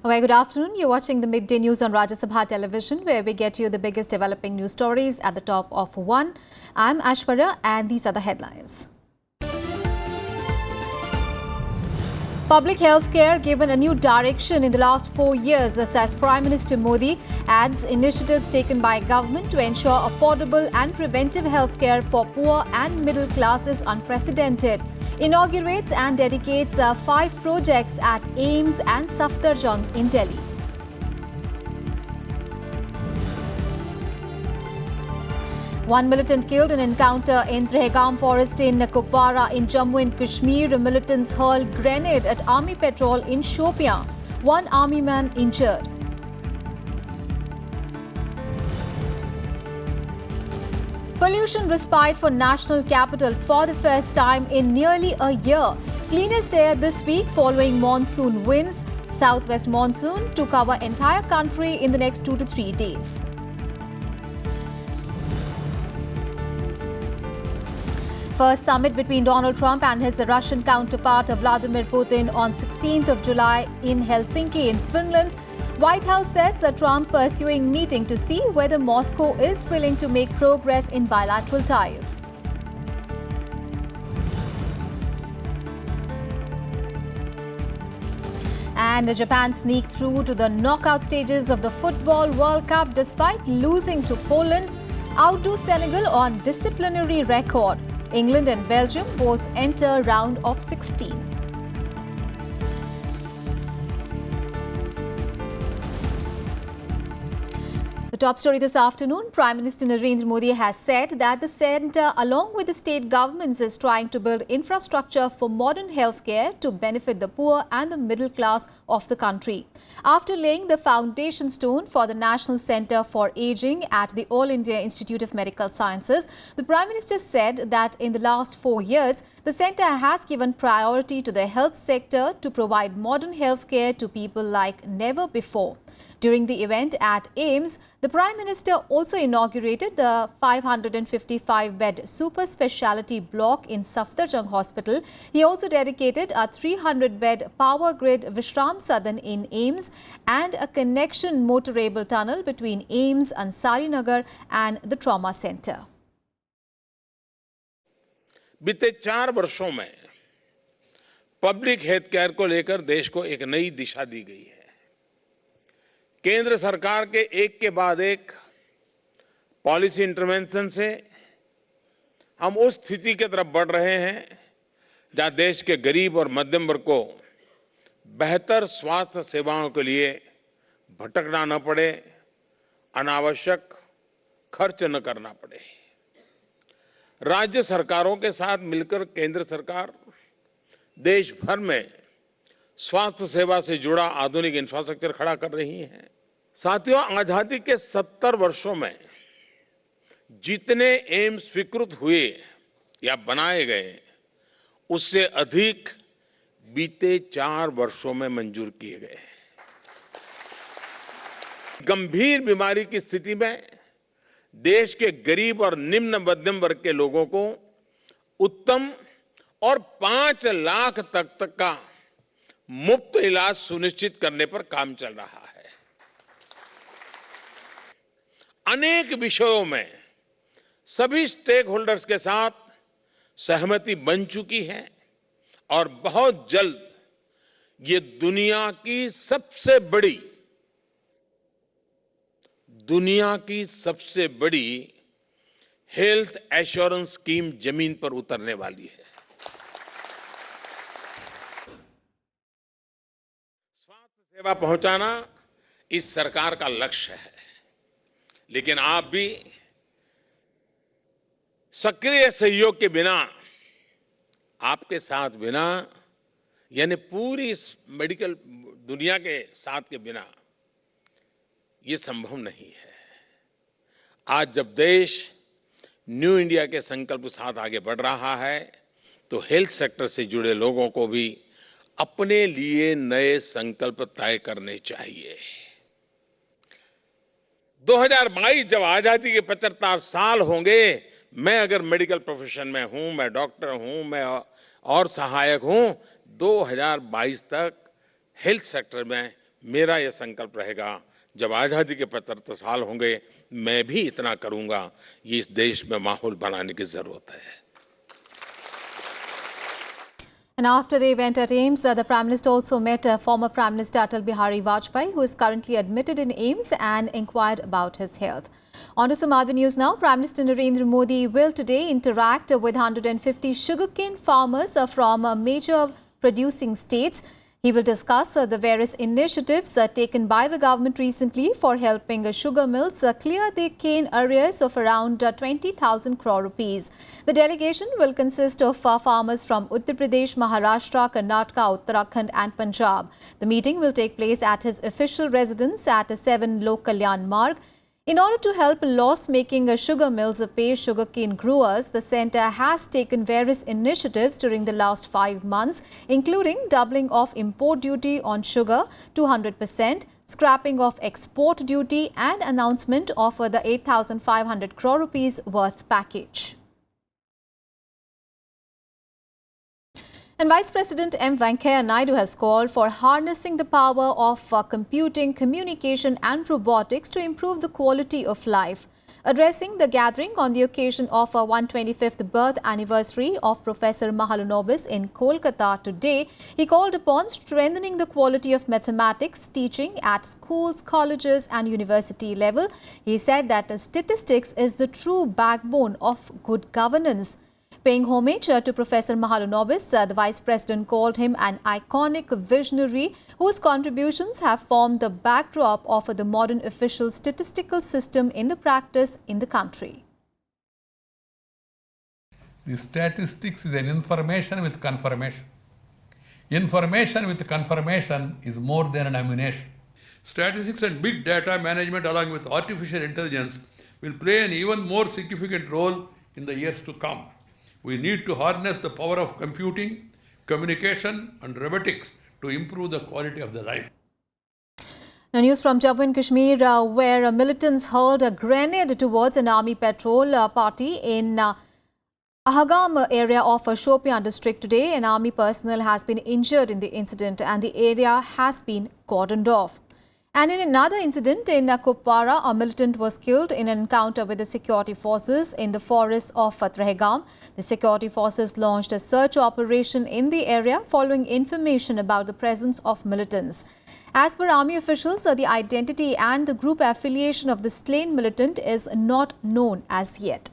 A very good afternoon. You're watching the midday news on Rajya Sabha television, where we get you the biggest developing news stories at the top of one. I'm Ashwarya, and these are the headlines. Public health care given a new direction in the last 4 years, says Prime Minister Modi, adds initiatives taken by government to ensure affordable and preventive health care for poor and middle class is unprecedented. Inaugurates and dedicates 5 projects at AIIMS and Safdarjung in Delhi. One militant killed in encounter in Trehgaam forest in Kupwara in Jammu and Kashmir. Militants hurled grenade at army patrol in Shopian. 1 army man injured. Pollution respite for national capital for the first time in nearly a year. Cleanest air this week following monsoon winds. Southwest monsoon to cover entire country in the next 2 to 3 days. First summit between Donald Trump and his Russian counterpart Vladimir Putin on 16th of July in Helsinki in Finland. White House says that Trump pursuing meeting to see whether Moscow is willing to make progress in bilateral ties. And Japan sneaked through to the knockout stages of the Football World Cup despite losing to Poland. Outdo Senegal on disciplinary record. England and Belgium both enter round of 16. The top story this afternoon, Prime Minister Narendra Modi has said that the centre, along with the state governments, is trying to build infrastructure for modern healthcare to benefit the poor and the middle class of the country. After laying the foundation stone for the National Centre for Ageing at the All India Institute of Medical Sciences, the Prime Minister said that in the last 4 years, the centre has given priority to the health sector to provide modern healthcare to people like never before. During the event at AIIMS, the Prime Minister also inaugurated the 555-bed super speciality block in Safdarjung Hospital. He also dedicated a 300-bed power grid Vishram Sadan in AIIMS and a connection motorable tunnel between AIIMS, Ansari Nagar and the Trauma Centre. बीते 4 वर्षों में public health care को लेकर देश को एक नई दिशा दी गई है। केंद्र सरकार के एक के बाद एक पॉलिसी इंटरवेंशन से हम उस स्थिति की तरफ बढ़ रहे हैं जहां देश के गरीब और मध्यम वर्ग को बेहतर स्वास्थ्य सेवाओं के लिए भटकना न पड़े, अनावश्यक खर्च न करना पड़े। राज्य सरकारों के साथ मिलकर केंद्र सरकार देश भर में स्वास्थ्य सेवा से जुड़ा आधुनिक इंफ्रास्ट्रक्चर खड़ा कर रही है। साथियों, आजादी के 70 वर्षों में जितने एम्स स्वीकृत हुए या बनाए गए, उससे अधिक बीते 4 वर्षों में मंजूर किए गए। गंभीर बीमारी की स्थिति में देश के गरीब और निम्न मध्यम वर्ग के लोगों को उत्तम और 5 लाख तक का मुफ्त इलाज सुनिश्चित करने पर काम चल रहा है। अनेक विषयों में सभी स्टेक होल्डर्स के साथ सहमति बन चुकी है और बहुत जल्द ये दुनिया की सबसे बड़ी हेल्थ एश्योरेंस स्कीम जमीन पर उतरने वाली है। स्वास्थ्य सेवा पहुंचाना इस सरकार का लक्ष्य है, लेकिन आप भी सक्रिय सहयोग के बिना, आपके साथ बिना, यानी पूरी इस मेडिकल दुनिया के साथ के बिना ये संभव नहीं है। आज जब देश न्यू इंडिया के संकल्प के साथ आगे बढ़ रहा है, तो हेल्थ सेक्टर से जुड़े लोगों को भी अपने लिए नए संकल्प तय करने चाहिए। 2022 जब आजादी के 75 साल होंगे, मैं अगर मेडिकल प्रोफेशन में हूं, मैं डॉक्टर हूं, मैं और सहायक हूं, 2022 तक हेल्थ सेक्टर में मेरा यह संकल्प रहेगा, जब आज़ादी के 75 साल होंगे, मैं भी इतना करूंगा। ये इस देश में माहौल बनाने की जरूरत है। And after the event at AIIMS, the Prime Minister also met former Prime Minister Atal Bihari Vajpayee, who is currently admitted in AIIMS, and inquired about his health. On to some other news now. Prime Minister Narendra Modi will today interact with 150 sugarcane farmers from major producing states. He will discuss the various initiatives taken by the government recently for helping sugar mills clear their cane arrears of around 20,000 crore rupees. The delegation will consist of farmers from Uttar Pradesh, Maharashtra, Karnataka, Uttarakhand and Punjab. The meeting will take place at his official residence at 7 Lok Kalyan Marg. In order to help loss-making sugar mills pay sugarcane growers, the centre has taken various initiatives during the last 5 months, including doubling of import duty on sugar to 100%, scrapping of export duty and announcement of the 8,500 crore rupees worth package. And Vice President M. Venkaiah Naidu has called for harnessing the power of computing, communication and robotics to improve the quality of life. Addressing the gathering on the occasion of a 125th birth anniversary of Professor Mahalanobis in Kolkata today, he called upon strengthening the quality of mathematics teaching at schools, colleges and university level. He said that statistics is the true backbone of good governance. Paying homage to Professor Mahalanobis, the Vice President called him an iconic visionary whose contributions have formed the backdrop of the modern official statistical system in the practice in the country. The statistics is an information with confirmation. Information with confirmation is more than an ammunition. Statistics and big data management along with artificial intelligence will play an even more significant role in the years to come. We need to harness the power of computing, communication and robotics to improve the quality of the life. Now, news from Jammu and Kashmir, where militants hurled a grenade towards an army patrol party in Ahagam area of Shopian district today. An army personnel has been injured in the incident and the area has been cordoned off. And in another incident in Kupwara, a militant was killed in an encounter with the security forces in the forests of Trehgam. The security forces launched a search operation in the area following information about the presence of militants. As per army officials, the identity and the group affiliation of the slain militant is not known as yet.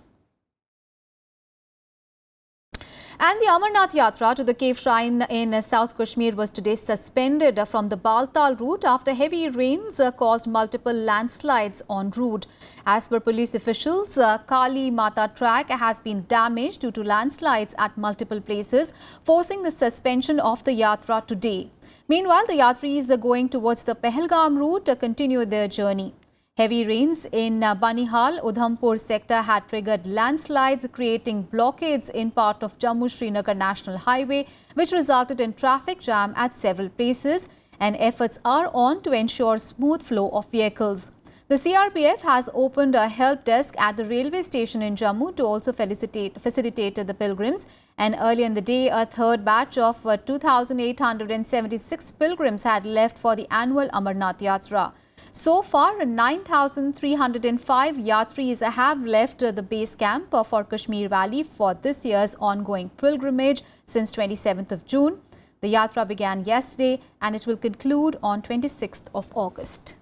And the Amarnath Yatra to the cave shrine in South Kashmir was today suspended from the Baltal route after heavy rains caused multiple landslides en route. As per police officials, Kali Mata track has been damaged due to landslides at multiple places, forcing the suspension of the Yatra today. Meanwhile, the Yatris going towards the Pahalgam route continue their journey. Heavy rains in Banihal, Udhampur sector had triggered landslides, creating blockades in part of Jammu-Srinagar National Highway, which resulted in traffic jam at several places, and efforts are on to ensure smooth flow of vehicles. The CRPF has opened a help desk at the railway station in Jammu to also facilitate the pilgrims. And earlier in the day, a third batch of 2,876 pilgrims had left for the annual Amarnath Yatra. So far, 9,305 Yatris have left the base camp for Kashmir Valley for this year's ongoing pilgrimage since 27th of June. The Yatra began yesterday and it will conclude on 26th of August.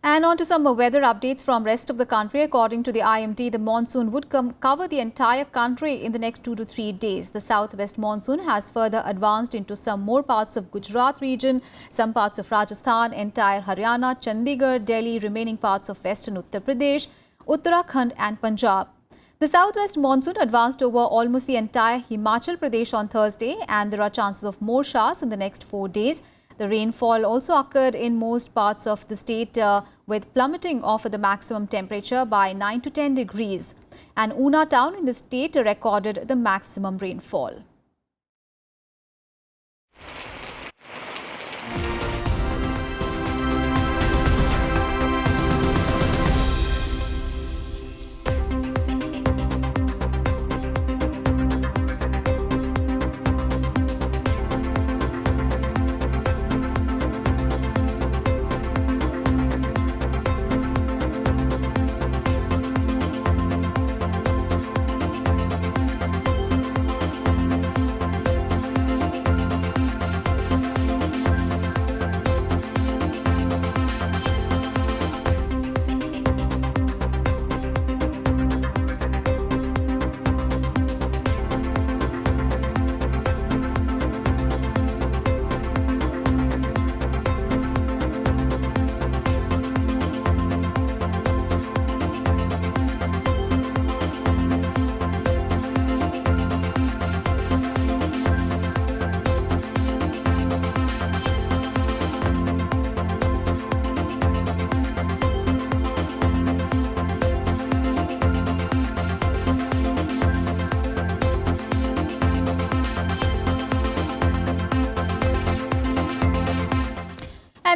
And on to some weather updates from rest of the country. According to the IMD, the monsoon would cover the entire country in the next 2 to 3 days. The southwest monsoon has further advanced into some more parts of Gujarat region, some parts of Rajasthan, entire Haryana, Chandigarh, Delhi, remaining parts of western Uttar Pradesh, Uttarakhand and Punjab. The southwest monsoon advanced over almost the entire Himachal Pradesh on Thursday, and there are chances of more showers in the next 4 days. The rainfall also occurred in most parts of the state with plummeting of the maximum temperature by 9 to 10 degrees. And Una town in the state recorded the maximum rainfall.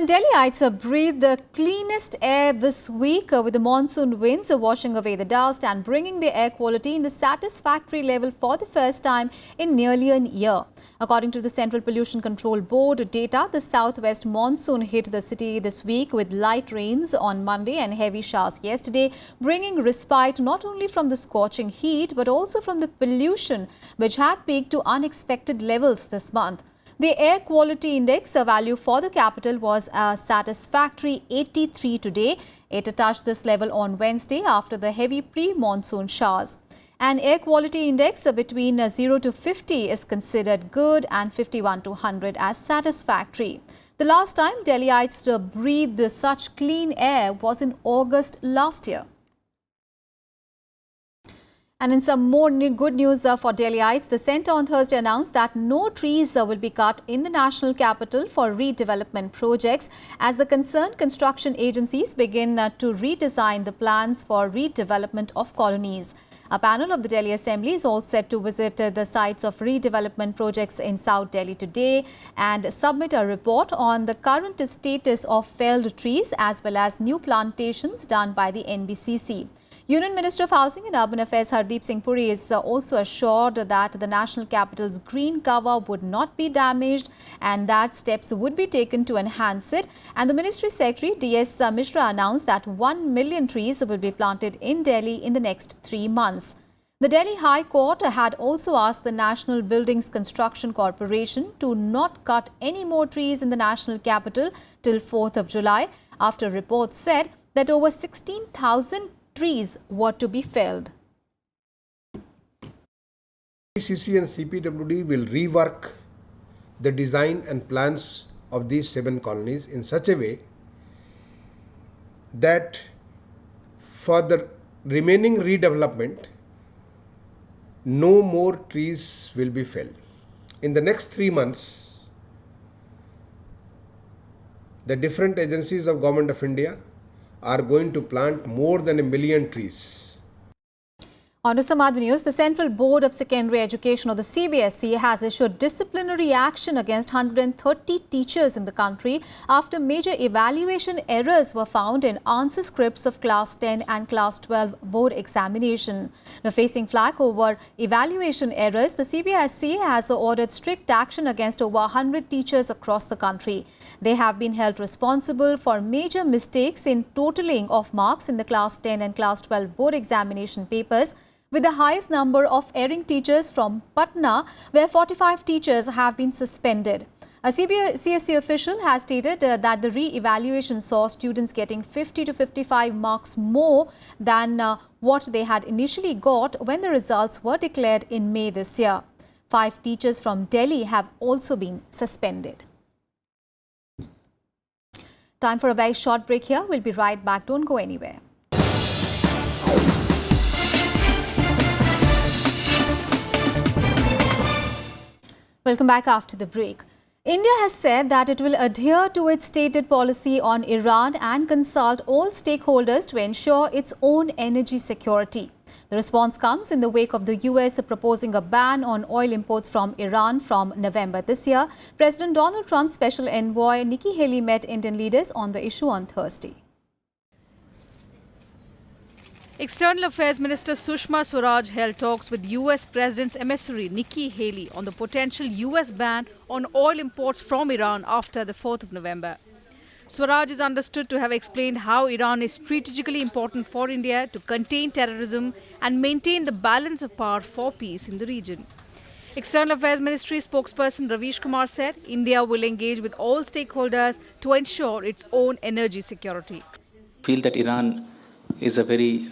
And Delhiites breathed the cleanest air this week with the monsoon winds washing away the dust and bringing the air quality in the satisfactory level for the first time in nearly a year. According to the Central Pollution Control Board data, the southwest monsoon hit the city this week with light rains on Monday and heavy showers yesterday, bringing respite not only from the scorching heat but also from the pollution which had peaked to unexpected levels this month. The air quality index value for the capital was a satisfactory 83 today. It touched this level on Wednesday after the heavy pre-monsoon showers. An air quality index between 0 to 50 is considered good and 51 to 100 as satisfactory. The last time Delhiites breathed such clean air was in August last year. And in some more good news for Delhiites, the centre on Thursday announced that no trees will be cut in the national capital for redevelopment projects as the concerned construction agencies begin to redesign the plans for redevelopment of colonies. A panel of the Delhi Assembly is all set to visit the sites of redevelopment projects in South Delhi today and submit a report on the current status of felled trees as well as new plantations done by the NBCC. Union Minister of Housing and Urban Affairs Hardeep Singh Puri is also assured that the national capital's green cover would not be damaged and that steps would be taken to enhance it. And the Ministry Secretary D.S. Mishra announced that 1 million trees will be planted in Delhi in the next 3 months. The Delhi High Court had also asked the National Buildings Construction Corporation to not cut any more trees in the national capital till 4th of July after reports said that over 16,000 trees were to be felled. CC and CPWD will rework the design and plans of these 7 colonies in such a way that for the remaining redevelopment, no more trees will be felled. In the next 3 months, the different agencies of Government of India are going to plant more than 1 million trees. On to some other news, the Central Board of Secondary Education, or the CBSE, has issued disciplinary action against 130 teachers in the country after major evaluation errors were found in answer scripts of Class 10 and Class 12 board examination. Now, facing flack over evaluation errors, the CBSE has ordered strict action against over 100 teachers across the country. They have been held responsible for major mistakes in totaling of marks in the Class 10 and Class 12 board examination papers, with the highest number of erring teachers from Patna, where 45 teachers have been suspended. A CSE official has stated that the re-evaluation saw students getting 50 to 55 marks more than what they had initially got when the results were declared in May this year. 5 teachers from Delhi have also been suspended. Time for a very short break here. We'll be right back. Don't go anywhere. Welcome back after the break. India has said that it will adhere to its stated policy on Iran and consult all stakeholders to ensure its own energy security. The response comes in the wake of the US proposing a ban on oil imports from Iran from November this year. President Donald Trump's special envoy Nikki Haley met Indian leaders on the issue on Thursday. External Affairs Minister Sushma Swaraj held talks with US President's emissary Nikki Haley on the potential US ban on oil imports from Iran after the 4th of November. Swaraj is understood to have explained how Iran is strategically important for India to contain terrorism and maintain the balance of power for peace in the region. External Affairs Ministry spokesperson Ravish Kumar said India will engage with all stakeholders to ensure its own energy security. I feel that Iran is a very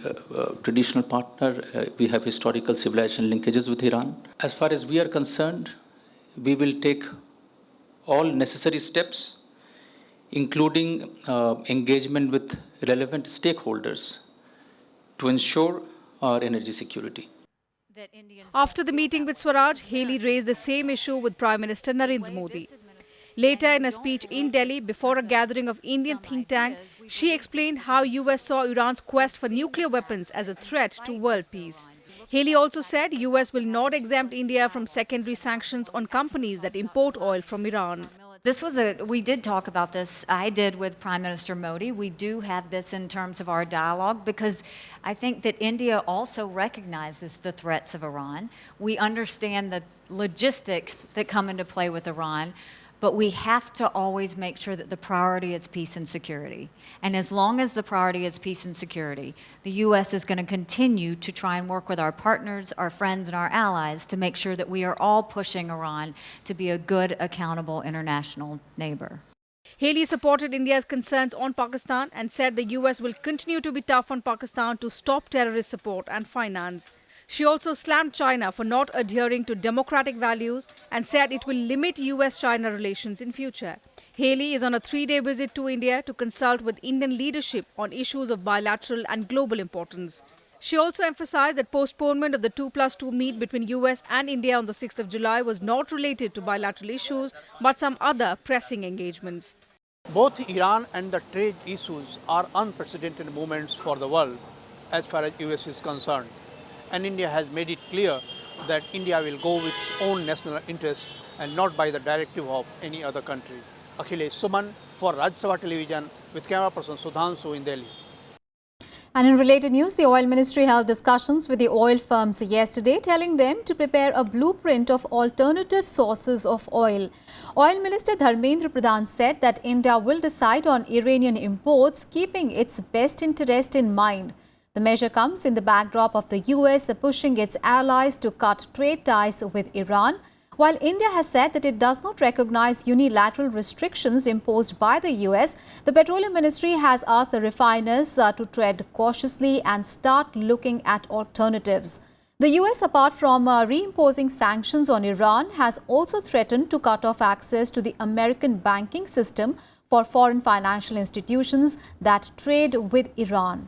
traditional partner. We have historical civilization linkages with Iran. As far as we are concerned, we will take all necessary steps, including engagement with relevant stakeholders to ensure our energy security. After the meeting with Swaraj, Haley raised the same issue with Prime Minister Narendra Modi. Later, in a speech in Delhi before a gathering of Indian think tank, she explained how US saw Iran's quest for nuclear weapons as a threat to world peace. Haley also said US will not exempt India from secondary sanctions on companies that import oil from Iran. We did talk about this. I did with Prime Minister Modi. We do have this in terms of our dialogue because I think that India also recognizes the threats of Iran. We understand the logistics that come into play with Iran, but we have to always make sure that the priority is peace and security. And as long as the priority is peace and security, the U.S. is going to continue to try and work with our partners, our friends, and our allies to make sure that we are all pushing Iran to be a good, accountable international neighbor. Haley supported India's concerns on Pakistan and said the US will continue to be tough on Pakistan to stop terrorist support and finance. She also slammed China for not adhering to democratic values and said it will limit US-China relations in future. Haley is on a 3-day visit to India to consult with Indian leadership on issues of bilateral and global importance. She also emphasized that postponement of the 2+2 meet between US and India on the 6th of July was not related to bilateral issues, but some other pressing engagements. Both Iran and the trade issues are unprecedented moments for the world as far as US is concerned. And India has made it clear that India will go with its own national interests and not by the directive of any other country. Akhilesh Suman for Rajya Sabha Television with camera person Sudhanshu in Delhi. And in related news, the Oil Ministry held discussions with the oil firms yesterday, telling them to prepare a blueprint of alternative sources of oil. Oil Minister Dharmendra Pradhan said that India will decide on Iranian imports, keeping its best interest in mind. The measure comes in the backdrop of the US pushing its allies to cut trade ties with Iran, while India has said that it does not recognize unilateral restrictions imposed by the US. The Petroleum Ministry has asked the refiners to tread cautiously and start looking at alternatives. The US, apart from reimposing sanctions on Iran, has also threatened to cut off access to the American banking system for foreign financial institutions that trade with Iran.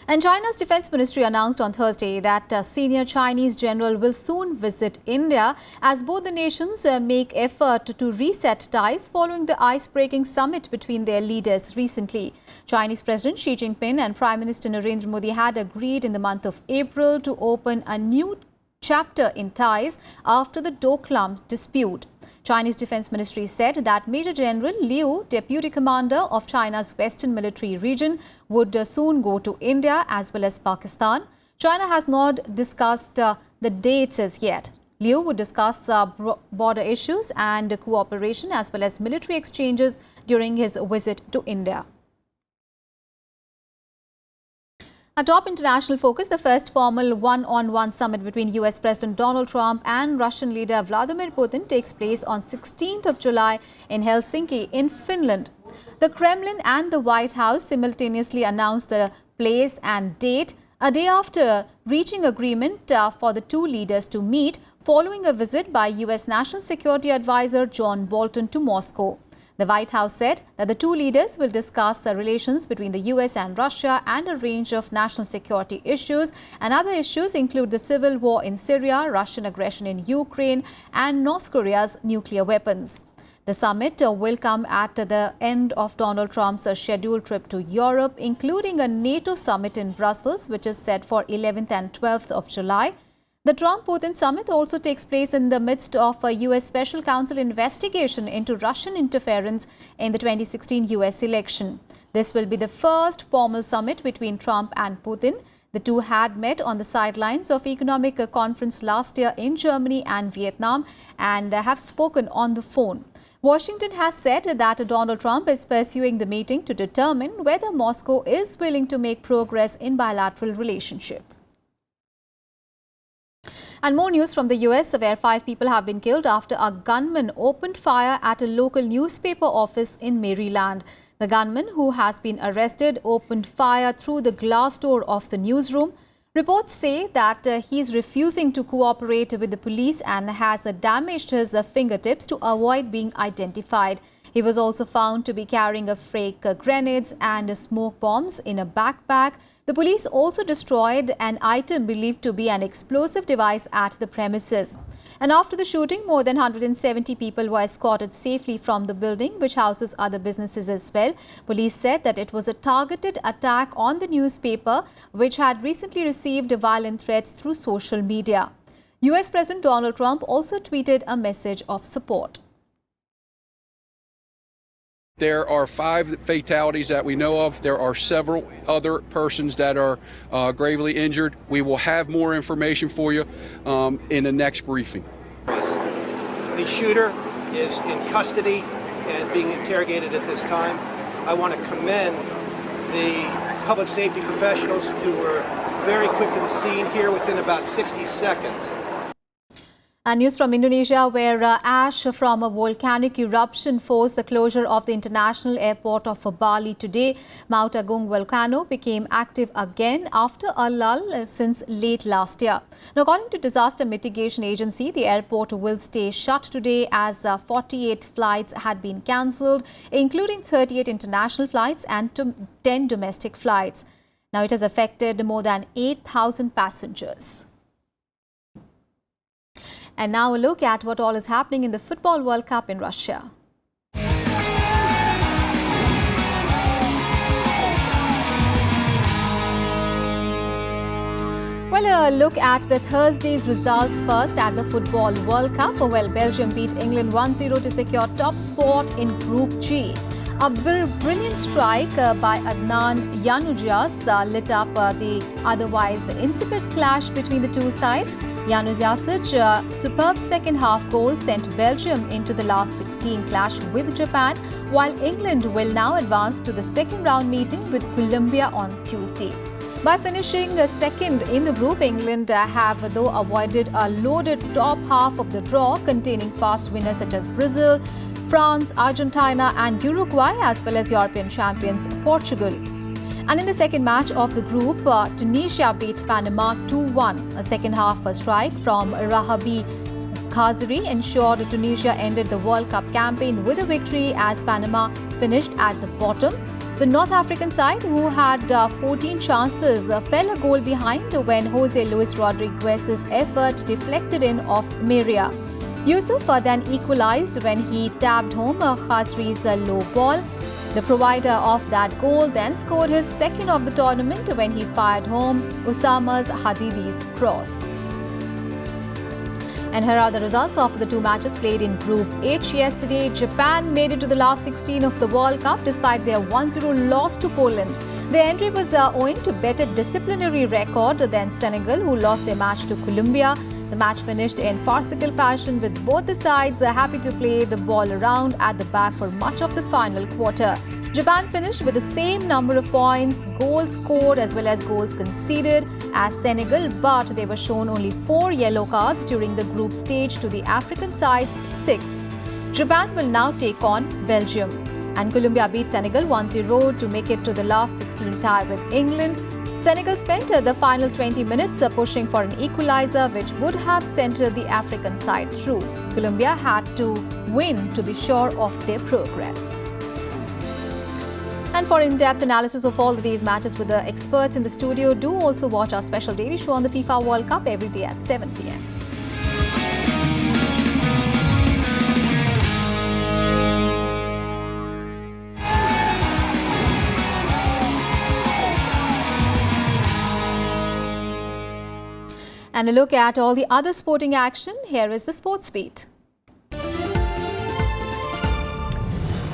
And China's Defense Ministry announced on Thursday that a senior Chinese general will soon visit India as both the nations make effort to reset ties following the ice-breaking summit between their leaders recently. Chinese President Xi Jinping and Prime Minister Narendra Modi had agreed in the month of April to open a new chapter in ties after the Doklam dispute. Chinese Defense Ministry said that Major General Liu, Deputy Commander of China's Western Military Region, would soon go to India as well as Pakistan. China has not discussed the dates as yet. Liu would discuss border issues and cooperation as well as military exchanges during his visit to India. A top international focus, the first formal one-on-one summit between US President Donald Trump and Russian leader Vladimir Putin takes place on 16th of July in Helsinki in Finland. The Kremlin and the White House simultaneously announced the place and date a day after reaching agreement for the two leaders to meet following a visit by US National Security Advisor John Bolton to Moscow. The White House said that the two leaders will discuss the relations between the US and Russia and a range of national security issues. And other issues include the civil war in Syria, Russian aggression in Ukraine, and North Korea's nuclear weapons. The summit will come at the end of Donald Trump's scheduled trip to Europe, including a NATO summit in Brussels, which is set for 11th and 12th of July. The Trump-Putin summit also takes place in the midst of a U.S. Special Counsel investigation into Russian interference in the 2016 U.S. election. This will be the first formal summit between Trump and Putin. The two had met on the sidelines of economic conference last year in Germany and Vietnam and have spoken on the phone. Washington has said that Donald Trump is pursuing the meeting to determine whether Moscow is willing to make progress in bilateral relationship. And more news from the US, where 5 people have been killed after a gunman opened fire at a local newspaper office in Maryland. The gunman, who has been arrested, opened fire through the glass door of the newsroom. Reports say that he is refusing to cooperate with the police and has damaged his fingertips to avoid being identified. He was also found to be carrying fake grenades and smoke bombs in a backpack. The police also destroyed an item believed to be an explosive device at the premises. And after the shooting, more than 170 people were escorted safely from the building, which houses other businesses as well. Police said that it was a targeted attack on the newspaper, which had recently received violent threats through social media. US President Donald Trump also tweeted a message of support. There are 5 fatalities that we know of. There are several other persons that are gravely injured. We will have more information for you in the next briefing. The shooter is in custody and being interrogated at this time. I want to commend the public safety professionals who were very quick to the scene here within about 60 seconds. And news from Indonesia, where ash from a volcanic eruption forced the closure of the international airport of Bali today. Mount Agung volcano became active again after a lull since late last year. Now, according to Disaster Mitigation Agency, the airport will stay shut today as 48 flights had been cancelled, including 38 international flights and 10 domestic flights. Now, it has affected more than 8,000 passengers. And now a look at what all is happening in the Football World Cup in Russia. Well, a look at the Thursday's results first at the Football World Cup. Well, Belgium beat England 1-0 to secure top spot in Group G. A brilliant strike by Adnan Januzaj lit up the otherwise insipid clash between the two sides. Januzaj's superb second-half goal sent Belgium into the last 16 clash with Japan, while England will now advance to the second-round meeting with Colombia on Tuesday. By finishing second in the group, England have, though, avoided a loaded top half of the draw containing past winners such as Brazil, France, Argentina and Uruguay, as well as European champions Portugal. And in the second match of the group, Tunisia beat Panama 2-1. A second-half strike from Rahabi Khazri ensured Tunisia ended the World Cup campaign with a victory as Panama finished at the bottom. The North African side, who had 14 chances, fell a goal behind when Jose Luis Rodriguez's effort deflected in off Maria. Yusuf then equalized when he tapped home Khazri's low ball. The provider of that goal then scored his second of the tournament when he fired home Usama's Hadidi's cross. And here are the results of the two matches played in Group H yesterday. Japan made it to the last 16 of the World Cup despite their 1-0 loss to Poland. Their entry was owing to better disciplinary record than Senegal, who lost their match to Colombia. The match finished in farcical fashion with both the sides happy to play the ball around at the back for much of the final quarter. Japan finished with the same number of points, goals scored as well as goals conceded as Senegal, but they were shown only 4 yellow cards during the group stage to the African side's 6. Japan will now take on Belgium. And Colombia beat Senegal 1-0 to make it to the last 16 tie with England. Senegal spent the final 20 minutes pushing for an equalizer which would have sent the African side through. Colombia had to win to be sure of their progress. And for in-depth analysis of all the day's matches with the experts in the studio, do also watch our special daily show on the FIFA World Cup every day at 7 p.m. And a look at all the other sporting action. Here is the Sports Beat.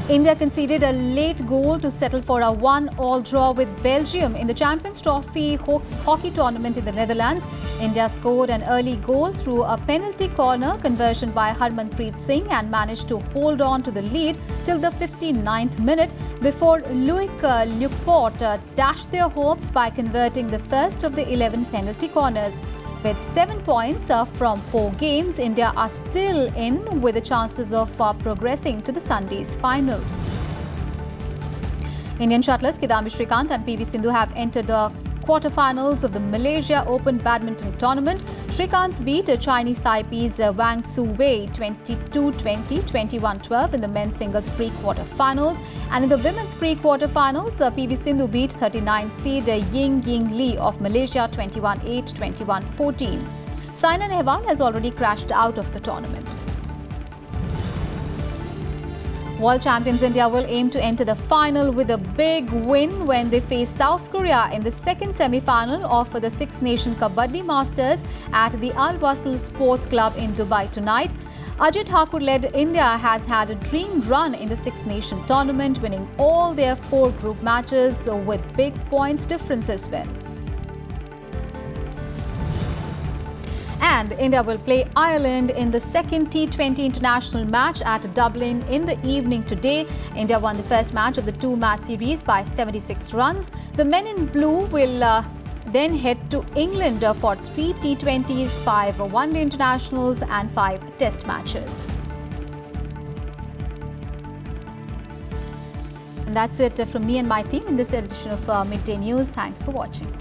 India conceded a late goal to settle for a 1-1 draw with Belgium in the Champions Trophy hockey tournament in the Netherlands. India scored an early goal through a penalty corner conversion by Harmanpreet Singh and managed to hold on to the lead till the 59th minute before Loic Leuport dashed their hopes by converting the first of the 11 penalty corners. With 7 points from 4 games, India are still in with the chances of progressing to the Sunday's final. Indian shuttlers Kidambi Srikanth and PV Sindhu have entered the quarterfinals of the Malaysia Open Badminton Tournament. Srikanth beat Chinese Taipei's Wang Tzu-wei 22-20, 21-12 in the men's singles pre-quarterfinals. And in the women's pre-quarterfinals, PV Sindhu beat 39 seed Ying Ying Lee of Malaysia 21-8, 21-14. Saina Nehwal has already crashed out of the tournament. World champions India will aim to enter the final with a big win when they face South Korea in the second semi-final of the Six Nation Kabaddi Masters at the Al Wasl Sports Club in Dubai tonight. Ajay Thakur-led India has had a dream run in the Six Nation tournament, winning all their 4 group matches with big points differences win. And India will play Ireland in the second T20 international match at Dublin in the evening today. India won the first match of the 2-match series by 76 runs. The men in blue will then head to England for 3 T20s, 5 one-day internationals and 5 test matches. And that's it from me and my team in this edition of Midday News. Thanks for watching.